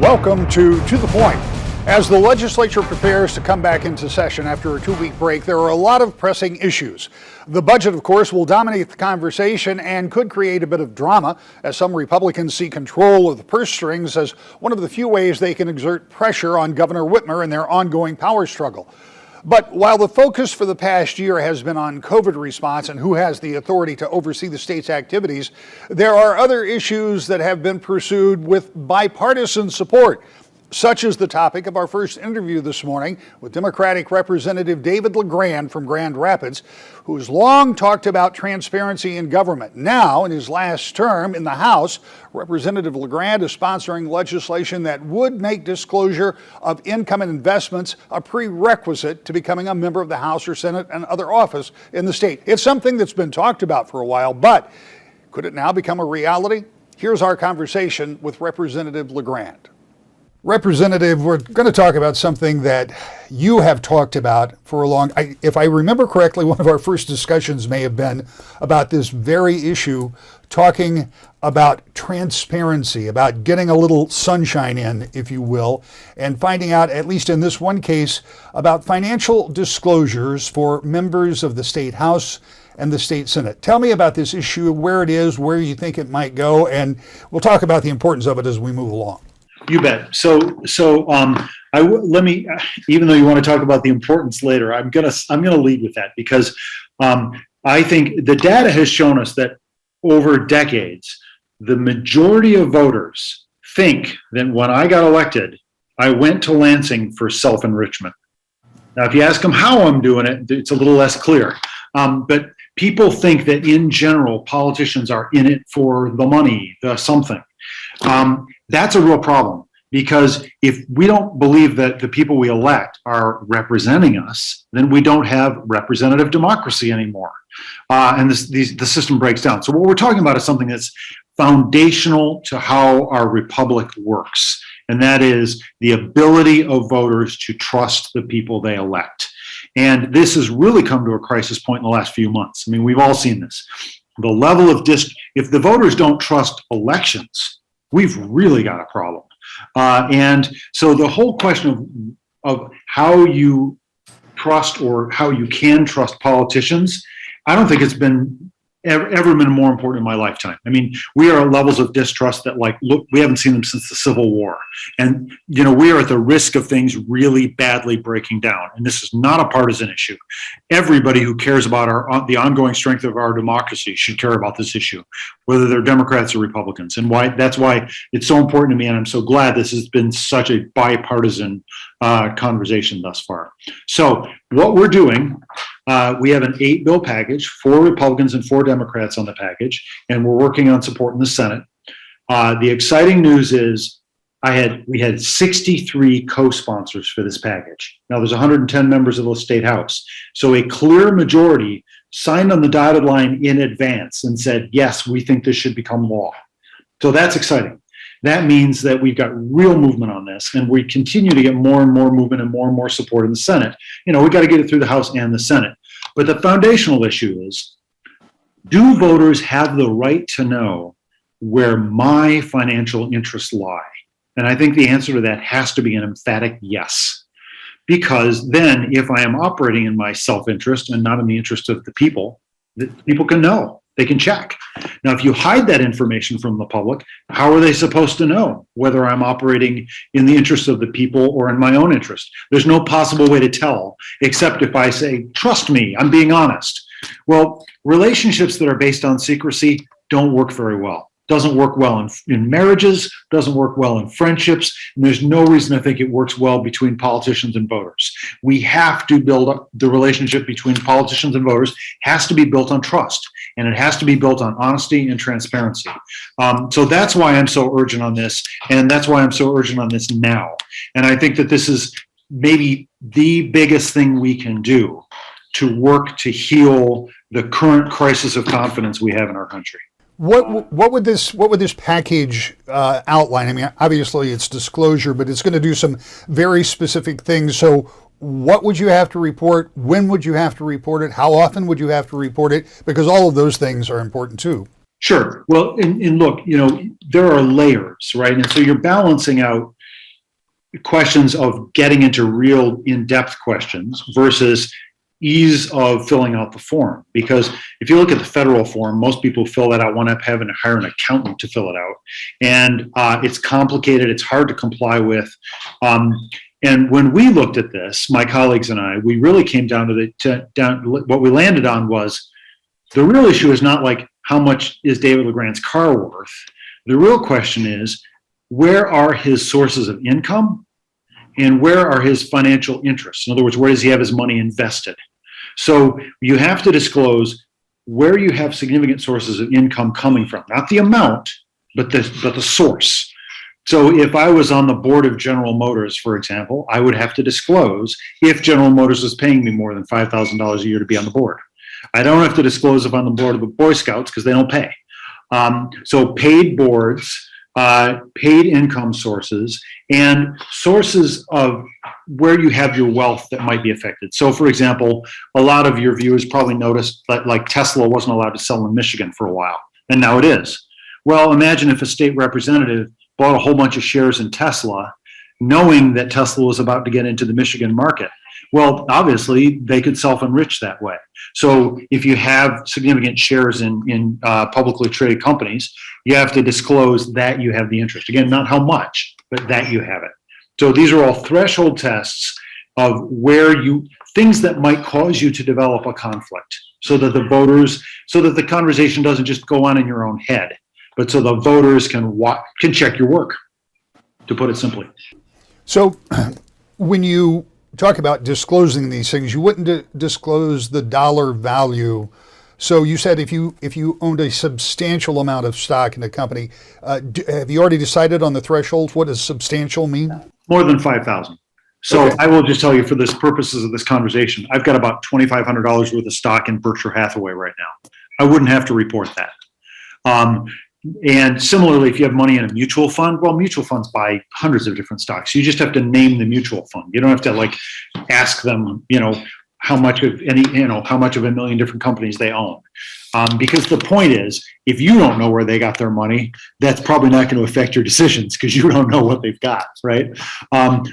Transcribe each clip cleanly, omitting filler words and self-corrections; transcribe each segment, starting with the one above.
Welcome to the Point. As the legislature prepares to come back into session after a 2-week break, there are a lot of pressing issues. The budget, of course, will dominate the conversation and could create a bit of drama as some Republicans see control of the purse strings as one of the few ways they can exert pressure on Governor Whitmer in their ongoing power struggle. But while the focus for the past year has been on COVID response and who has the authority to oversee the state's activities, there are other issues that have been pursued with bipartisan support, such as the topic of our first interview this morning with Democratic Representative David LaGrand from Grand Rapids, who has long talked about transparency in government. Now, in his last term in the House, Representative LaGrand is sponsoring legislation that would make disclosure of income and investments a prerequisite to becoming a member of the House or Senate and other office in the state. It's something that's been talked about for a while, but could it now become a reality? Here's our conversation with Representative LaGrand. Representative, we're going to talk about something that you have talked about for a long time. If I remember correctly, one of our first discussions may have been about this very issue, talking about transparency, about getting a little sunshine in, if you will, and finding out, at least in this one case, about financial disclosures for members of the State House and the State Senate. Tell me about this issue, where it is, where you think it might go, and we'll talk about the importance of it as we move along. You bet. Let me, even though you want to talk about the importance later, I'm gonna lead with that because I think the data has shown us that over decades, the majority of voters think that when I got elected, I went to Lansing for self-enrichment. Now, if you ask them how I'm doing it, it's a little less clear. But people think that in general, politicians are in it for the money, the something. That's a real problem because if we don't believe that the people we elect are representing us, then we don't have representative democracy anymore. And the system breaks down. So what we're talking about is something that's foundational to how our republic works. And that is the ability of voters to trust the people they elect. And this has really come to a crisis point in the last few months. I mean, we've all seen this. The level of if the voters don't trust elections, we've really got a problem. And so the whole question of how you trust or how you can trust politicians, I don't think it's been ever been more important in my lifetime. I mean, we are at levels of distrust that we haven't seen them since the Civil War. And, we are at the risk of things really badly breaking down. And this is not a partisan issue. Everybody who cares about the ongoing strength of our democracy should care about this issue, whether they're Democrats or Republicans. And that's why it's so important to me. And I'm so glad this has been such a bipartisan conversation thus far. So what we're doing, we have an 8-bill package, 4 Republicans and 4 Democrats on the package, and we're working on support in the Senate. The exciting news is we had 63 co-sponsors for this package. Now there's 110 members of the State House. So a clear majority signed on the dotted line in advance and said, yes, we think this should become law. So that's exciting. That means that we've got real movement on this, and we continue to get more and more movement and more support in the Senate. We got to get it through the House and the Senate. But the foundational issue is, do voters have the right to know where my financial interests lie? And I think the answer to that has to be an emphatic yes. Because then if I am operating in my self-interest and not in the interest of the people can know. They can check. Now, if you hide that information from the public, how are they supposed to know whether I'm operating in the interest of the people or in my own interest? There's no possible way to tell, except if I say, trust me, I'm being honest. Well, relationships that are based on secrecy don't work very well. Doesn't work well in marriages, doesn't work well in friendships, and there's no reason to think it works well between politicians and voters. We have to build up the relationship between politicians and voters, has to be built on trust, and it has to be built on honesty and transparency. So that's why I'm so urgent on this, and that's why I'm so urgent on this now. And I think that this is maybe the biggest thing we can do to work to heal the current crisis of confidence we have in our country. What would this package outline? I mean, obviously it's disclosure, but it's going to do some very specific things. So what would you have to report? When would you have to report it? How often would you have to report it? Because all of those things are important too. Sure. Well, and look, there are layers, right? And so you're balancing out questions of getting into real in-depth questions versus ease of filling out the form. Because if you look at the federal form, most people fill that out, wind up having to hire an accountant to fill it out. And it's complicated, it's hard to comply with. And when we looked at this, my colleagues and I, we really came down to what we landed on was the real issue is not like how much is David LaGrand's car worth. The real question is, where are his sources of income and where are his financial interests? In other words, where does he have his money invested? So you have to disclose where you have significant sources of income coming from, not the amount, but the source. So if I was on the board of General Motors, for example, I would have to disclose if General Motors was paying me more than $5,000 a year to be on the board. I don't have to disclose if I'm on the board of the Boy Scouts because they don't pay. So paid boards, paid income sources, and sources of where you have your wealth that might be affected. So for example, a lot of your viewers probably noticed that like Tesla wasn't allowed to sell in Michigan for a while, and now it is. Well, imagine if a state representative bought a whole bunch of shares in Tesla, knowing that Tesla was about to get into the Michigan market. Well, obviously, they could self-enrich that way. So if you have significant shares in publicly traded companies, you have to disclose that you have the interest. Again, not how much, but that you have it. So these are all threshold tests of things that might cause you to develop a conflict so that the conversation doesn't just go on in your own head, but so the voters can check your work, to put it simply. So when you talk about disclosing these things, you wouldn't disclose the dollar value. So you said if you owned a substantial amount of stock in a company, have you already decided on the threshold? What does substantial mean? More than 5,000. So okay. I will just tell you for this purposes of this conversation, I've got about $2,500 worth of stock in Berkshire Hathaway right now. I wouldn't have to report that. And similarly, if you have money in a mutual fund, well, mutual funds buy hundreds of different stocks. You just have to name the mutual fund. You don't have to like ask them, how much of a million different companies they own. Because the point is, if you don't know where they got their money, that's probably not going to affect your decisions because you don't know what they've got, right?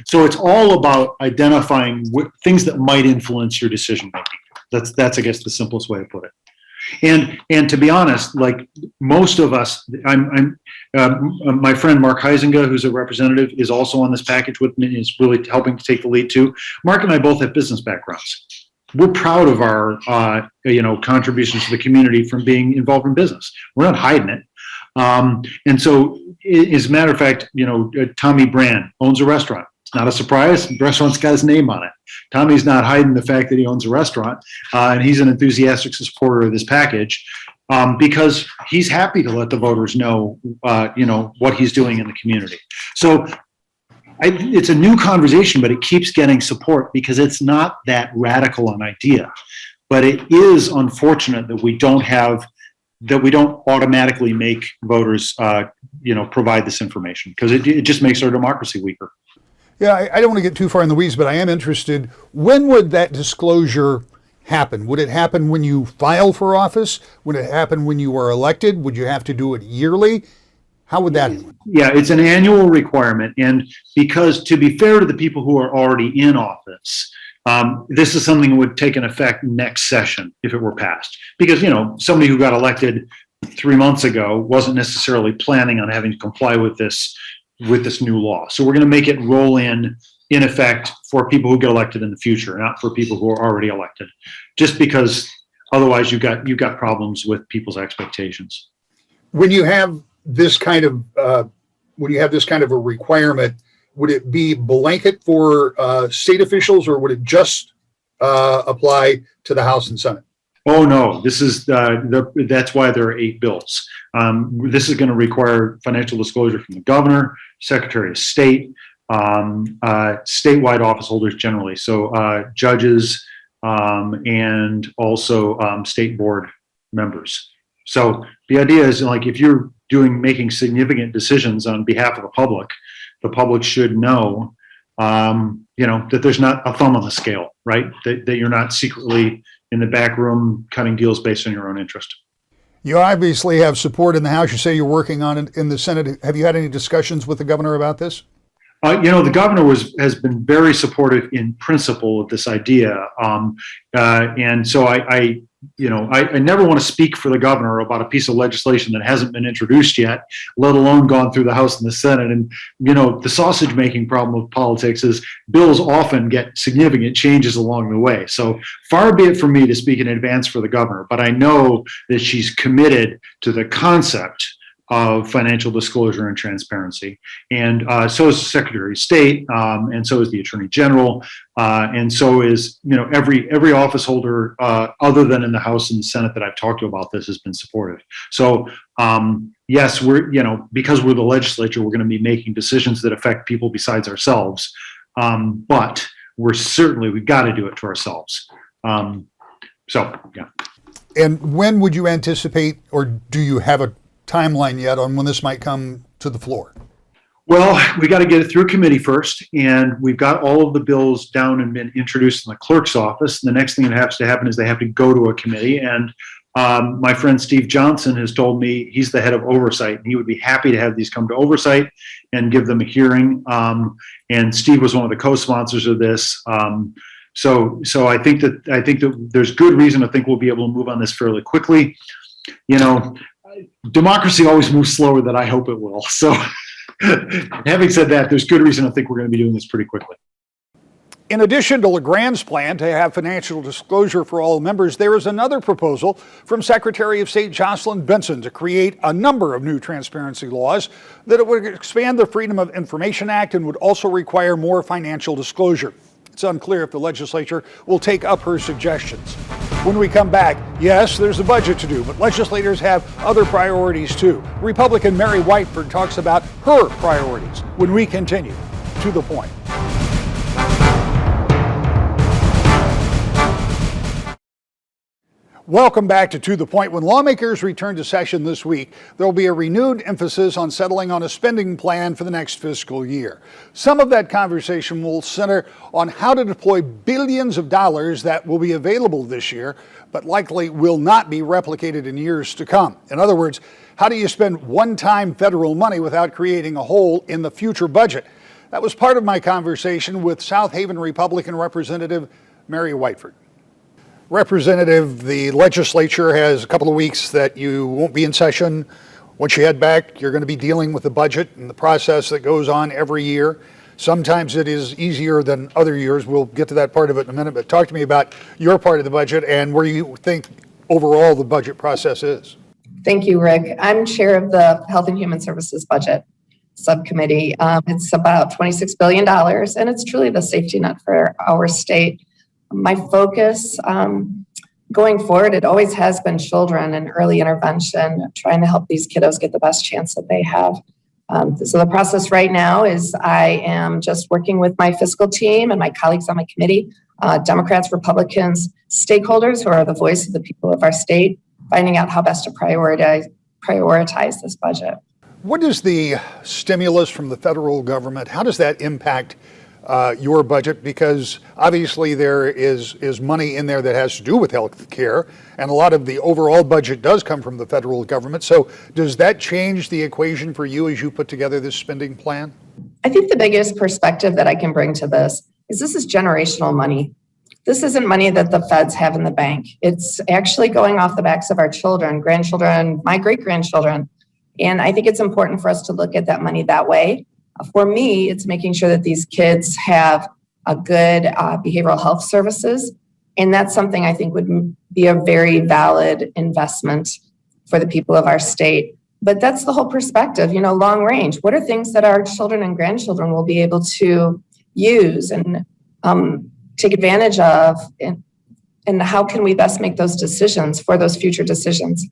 So it's all about identifying things that might influence your decision making. That's I guess the simplest way to put it. And to be honest, like most of us, my friend Mark Huizinga, who's a representative, is also on this package with me and is really helping to take the lead too. Mark and I both have business backgrounds. We're proud of our contributions to the community from being involved in business. We're not hiding it. And so, as a matter of fact, Tommy Brand owns a restaurant. It's not a surprise. The restaurant's got his name on it. Tommy's not hiding the fact that he owns a restaurant, and he's an enthusiastic supporter of this package because he's happy to let the voters know, what he's doing in the community. So it's a new conversation, but it keeps getting support because it's not that radical an idea. But it is unfortunate that we don't automatically make voters, provide this information because it just makes our democracy weaker. Yeah, I don't want to get too far in the weeds, but I am interested. When would that disclosure happen? Would it happen when you file for office? Would it happen when you are elected? Would you have to do it yearly? How would that happen? Yeah, it's an annual requirement. And because to be fair to the people who are already in office, this is something that would take an effect next session if it were passed. Because, somebody who got elected 3 months ago wasn't necessarily planning on having to comply with this new law. So we're going to make it roll in effect for people who get elected in the future, not for people who are already elected, just because otherwise you've got problems with people's expectations. When you have this kind of a requirement, would it be blanket for state officials, or would it just apply to the House and Senate? Oh no! This is that's why there are 8 bills. This is going to require financial disclosure from the governor, Secretary of State, statewide office holders generally, so judges and also state board members. So the idea is like if you're making significant decisions on behalf of the public should know, that there's not a thumb on the scale, right? That you're not secretly in the back room cutting deals based on your own interest. You obviously have support in the House. You say you're working on it in the Senate. Have you had any discussions with the governor about this? The governor has been very supportive in principle of this idea, and so I never want to speak for the governor about a piece of legislation that hasn't been introduced yet, let alone gone through the House and the Senate. And the sausage making problem of politics is bills often get significant changes along the way. So far be it from me to speak in advance for the governor, but I know that she's committed to the concept of financial disclosure and transparency. And so is the Secretary of State, and so is the Attorney General, and so is every office holder other than in the House and the Senate that I've talked to about this has been supportive. So yes, we're because we're the legislature, we're going to be making decisions that affect people besides ourselves, but we've got to do it to ourselves. So yeah. And when would you anticipate, or do you have a timeline yet on when this might come to the floor? Well, we got to get it through committee first, and we've got all of the bills down and been introduced in the clerk's office. The next thing that has to happen is they have to go to a committee, and my friend Steve Johnson has told me he's the head of oversight, and he would be happy to have these come to oversight and give them a hearing. And Steve was one of the co-sponsors of this. So I think that there's good reason to think we'll be able to move on this fairly quickly. Democracy always moves slower than I hope it will. So having said that, there's good reason to think we're going to be doing this pretty quickly. In addition to LaGrand's plan to have financial disclosure for all members, there is another proposal from Secretary of State Jocelyn Benson to create a number of new transparency laws that it would expand the Freedom of Information Act and would also require more financial disclosure. It's unclear if the legislature will take up her suggestions. When we come back, yes, there's a budget to do, but legislators have other priorities too. Republican Mary Whiteford talks about her priorities when we continue. To the Point. Welcome back to the Point. When lawmakers return to session this week, there will be a renewed emphasis on settling on a spending plan for the next fiscal year. Some of that conversation will center on how to deploy billions of dollars that will be available this year, but likely will not be replicated in years to come. In other words, how do you spend one-time federal money without creating a hole in the future budget? That was part of my conversation with South Haven Republican Representative Mary Whiteford. Representative, the legislature has a couple of weeks that you won't be in session. Once you head back, you're going to be dealing with the budget and the process that goes on every year. Sometimes it is easier than other years. We'll get to that part of it in a minute, but talk to me about your part of the budget and where you think overall the budget process is. Thank you, Rick. I'm chair of the Health and Human Services Budget Subcommittee. It's about $26 billion, and it's truly the safety net for our state. My focus going forward, it always has been children and early intervention, trying to help these kiddos get the best chance that they have. So the process right now is I am just working with my fiscal team and my colleagues on my committee, Democrats, Republicans, stakeholders who are the voice of the people of our state, finding out how best to prioritize this budget. What is the stimulus from the federal government? How does that impact your budget? Because obviously there is money in there that has to do with health care, and a lot of the overall budget does come from the federal government. So does that change the equation for you as you put together this spending plan? I think the biggest perspective that I can bring to this is generational money. This isn't money that the feds have in the bank. It's actually going off the backs of our children, grandchildren, my great-grandchildren. And I think it's important for us to look at that money that way. For me, it's making sure that these kids have a good behavioral health services. And that's something I think would be a very valid investment for the people of our state. But that's the whole perspective, long range. What are things that our children and grandchildren will be able to use and take advantage of? And how can we best make those decisions for those future decisions?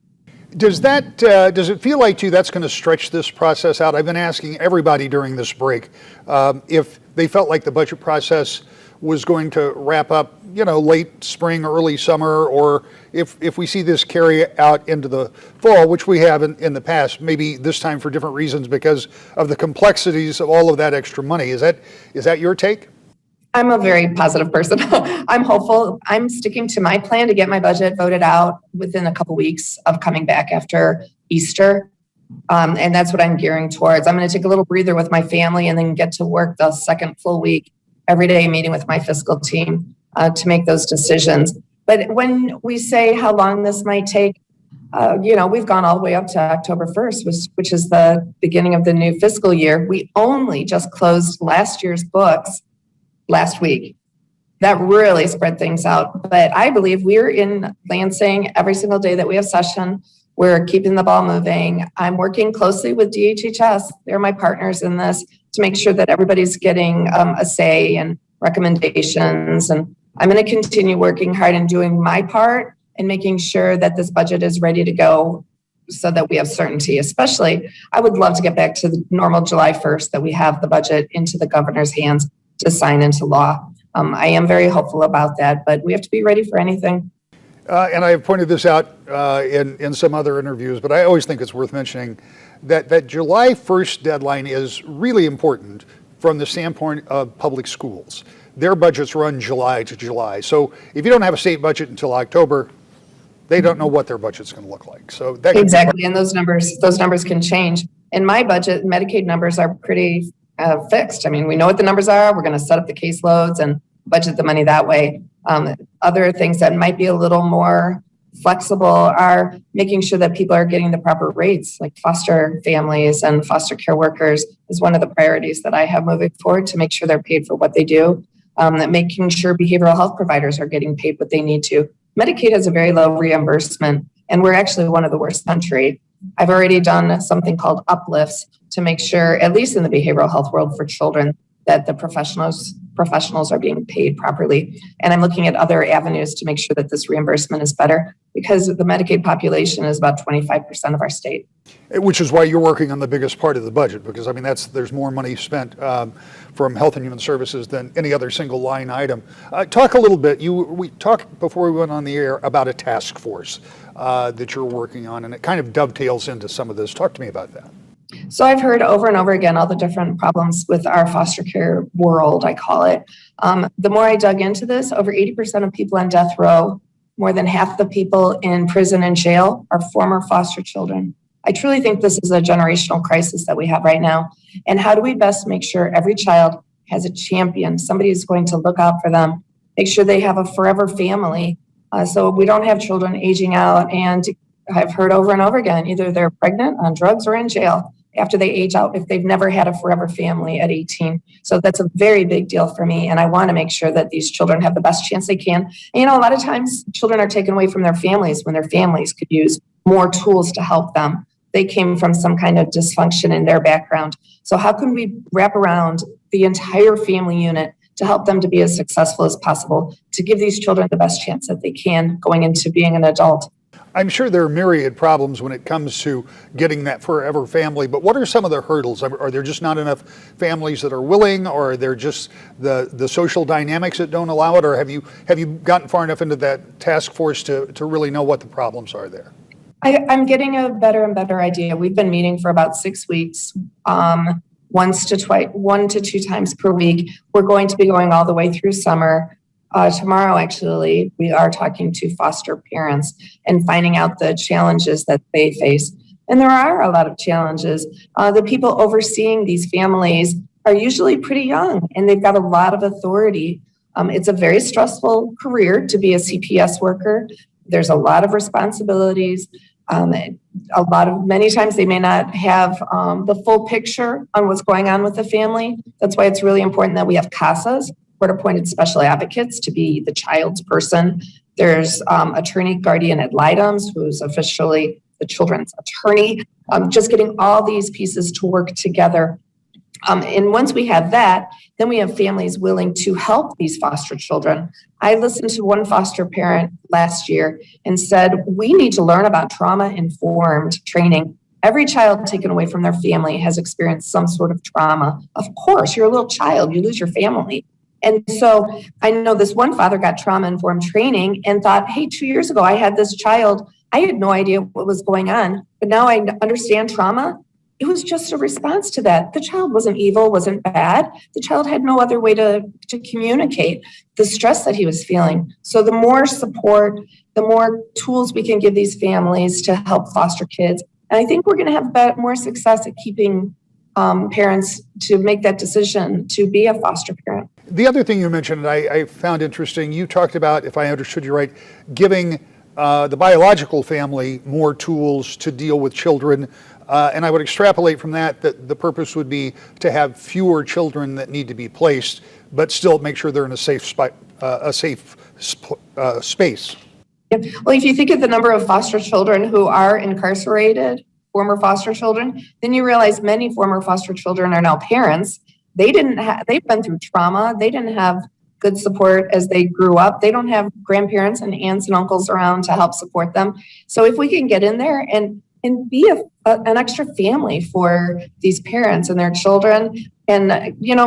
Does it feel like to you that's going to stretch this process out? I've been asking everybody during this break if they felt like the budget process was going to wrap up, late spring, early summer, or if we see this carry out into the fall, which we have in the past, maybe this time for different reasons because of the complexities of all of that extra money. Is that your take? I'm a very positive person. I'm hopeful. I'm sticking to my plan to get my budget voted out within a couple weeks of coming back after Easter. And that's what I'm gearing towards. I'm going to take a little breather with my family and then get to work the second full week every day, meeting with my fiscal team to make those decisions. But when we say how long this might take, we've gone all the way up to October 1st, which is the beginning of the new fiscal year. We only just closed last year's books last week. That really spread things out. But I believe we're in Lansing every single day that we have session. We're keeping the ball moving. I'm working closely with DHHS. They're my partners in this to make sure that everybody's getting a say and recommendations. And I'm going to continue working hard and doing my part and making sure that this budget is ready to go so that we have certainty. Especially, I would love to get back to the normal July 1st that we have the budget into the governor's hands to sign into law. I am very hopeful about that, but we have to be ready for anything. And I have pointed this out in some other interviews, but I always think it's worth mentioning that July 1st deadline is really important from the standpoint of public schools. Their budgets run July to July. So if you don't have a state budget until October, they don't know what their budget's going to look like. So that exactly, and those numbers can change. In my budget, Medicaid numbers are pretty fixed. I mean, we know what the numbers are. We're going to set up the caseloads and budget the money that way. Other things that might be a little more flexible are making sure that people are getting the proper rates, like foster families and foster care workers is one of the priorities that I have moving forward to make sure they're paid for what they do. Making sure behavioral health providers are getting paid what they need to. Medicaid has a very low reimbursement, and we're actually one of the worst country. I've already done something called uplifts to make sure, at least in the behavioral health world for children, that the professionals are being paid properly. And I'm looking at other avenues to make sure that this reimbursement is better because the Medicaid population is about 25% of our state. Which is why you're working on the biggest part of the budget, because I mean, there's more money spent from Health and Human Services than any other single line item. Talk a little bit, we talked before we went on the air about a task force that you're working on, and it kind of dovetails into some of this. Talk to me about that. So I've heard over and over again all the different problems with our foster care world, I call it. The more I dug into this, over 80% of people on death row, more than half the people in prison and jail are former foster children. I truly think this is a generational crisis that we have right now. And how do we best make sure every child has a champion, somebody who's going to look out for them, make sure they have a forever family, so we don't have children aging out. And I've heard over and over again, either they're pregnant, on drugs, or in jail after they age out if they've never had a forever family at 18. So that's a very big deal for me. And I want to make sure that these children have the best chance they can. And, a lot of times children are taken away from their families when their families could use more tools to help them. They came from some kind of dysfunction in their background. So how can we wrap around the entire family unit to help them to be as successful as possible, to give these children the best chance that they can going into being an adult? I'm sure there are myriad problems when it comes to getting that forever family, but what are some of the hurdles? Are there just not enough families that are willing, or are there just the social dynamics that don't allow it, or have you gotten far enough into that task force to really know what the problems are there? I'm getting a better and better idea. We've been meeting for about 6 weeks, 1 to 2 times per week. We're going to be going all the way through summer. Tomorrow, actually, we are talking to foster parents and finding out the challenges that they face. And there are a lot of challenges. The people overseeing these families are usually pretty young, and they've got a lot of authority. It's a very stressful career to be a CPS worker. There's a lot of responsibilities. Many times they may not have the full picture on what's going on with the family. That's why it's really important that we have CASAs, court-appointed special advocates, to be the child's person. There's attorney guardian ad litems, who's officially the children's attorney, just getting all these pieces to work together. And once we have that, then we have families willing to help these foster children. I listened to one foster parent last year and said, we need to learn about trauma-informed training. Every child taken away from their family has experienced some sort of trauma. Of course, you're a little child, you lose your family. And so I know this one father got trauma-informed training and thought, hey, 2 years ago, I had this child. I had no idea what was going on, but now I understand trauma. It was just a response to that. The child wasn't evil, wasn't bad. The child had no other way to communicate the stress that he was feeling. So the more support, the more tools we can give these families to help foster kids, And I think we're going to have more success at keeping parents to make that decision to be a foster parent. The other thing you mentioned, I found interesting, you talked about, if I understood you right, giving the biological family more tools to deal with children. And I would extrapolate from that the purpose would be to have fewer children that need to be placed, but still make sure they're in a safe space. Yep. Well, if you think of the number of foster children who are incarcerated, former foster children, then you realize many former foster children are now parents. They've been through trauma. They didn't have good support as they grew up. They don't have grandparents and aunts and uncles around to help support them. So if we can get in there and be an extra family for these parents and their children, and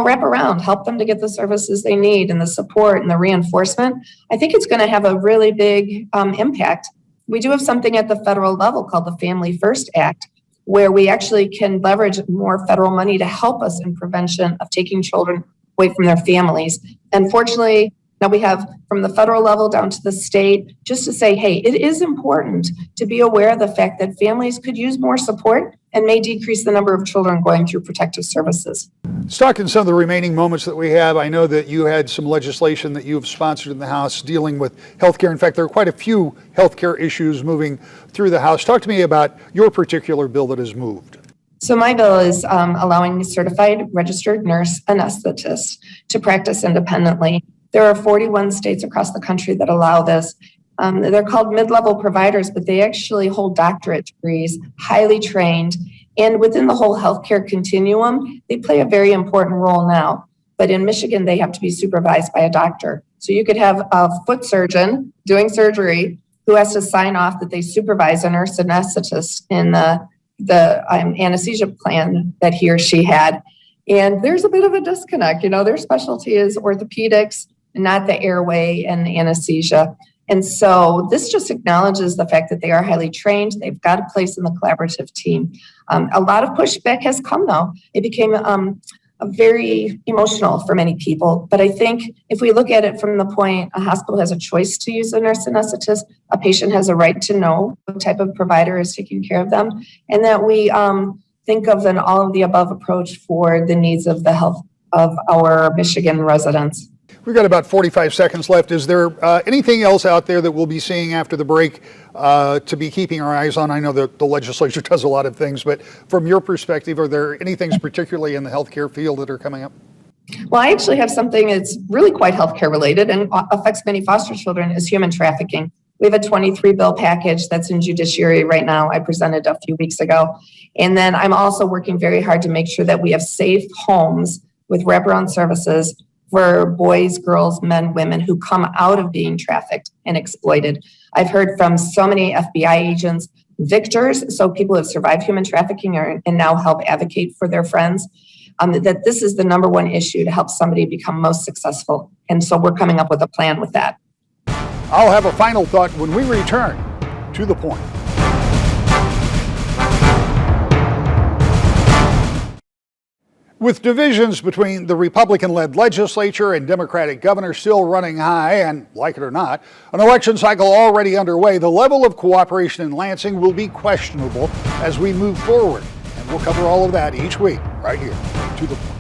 wrap around, help them to get the services they need and the support and the reinforcement, I think it's going to have a really big impact. We do have something at the federal level called the Family First Act, where we actually can leverage more federal money to help us in prevention of taking children away from their families. And fortunately, now we have from the federal level down to the state, just to say, hey, it is important to be aware of the fact that families could use more support and may decrease the number of children going through protective services. Let's talk in some of the remaining moments that we have. I know that you had some legislation that you've sponsored in the House dealing with healthcare. In fact, there are quite a few healthcare issues moving through the House. Talk to me about your particular bill that has moved. So my bill is allowing certified registered nurse anesthetists to practice independently. There are 41 states across the country that allow this. They're called mid-level providers, but they actually hold doctorate degrees, highly trained, and within the whole healthcare continuum, they play a very important role now. But in Michigan, they have to be supervised by a doctor. So you could have a foot surgeon doing surgery who has to sign off that they supervise a nurse anesthetist in the anesthesia plan that he or she had. And there's a bit of a disconnect. Their specialty is orthopedics, not the airway and the anesthesia. And so this just acknowledges the fact that they are highly trained. They've got a place in the collaborative team. A lot of pushback has come, though. It became very emotional for many people. But I think if we look at it from the point a hospital has a choice to use a nurse anesthetist, a patient has a right to know what type of provider is taking care of them, and that we think of an all of the above approach for the needs of the health of our Michigan residents. We've got about 45 seconds left. Is there anything else out there that we'll be seeing after the break to be keeping our eyes on? I know that the legislature does a lot of things, but from your perspective, are there any things particularly in the healthcare field that are coming up? Well, I actually have something that's really quite healthcare related and affects many foster children is human trafficking. We have a 23 bill package that's in judiciary right now. I presented a few weeks ago. And then I'm also working very hard to make sure that we have safe homes with wraparound services for boys, girls, men, women who come out of being trafficked and exploited. I've heard from so many FBI agents, victors, so people who have survived human trafficking and now help advocate for their friends, that this is the number one issue to help somebody become most successful. And so we're coming up with a plan with that. I'll have a final thought when we return to the point. With divisions between the Republican-led legislature and Democratic governor still running high, and like it or not, an election cycle already underway, the level of cooperation in Lansing will be questionable as we move forward. And we'll cover all of that each week right here to the point.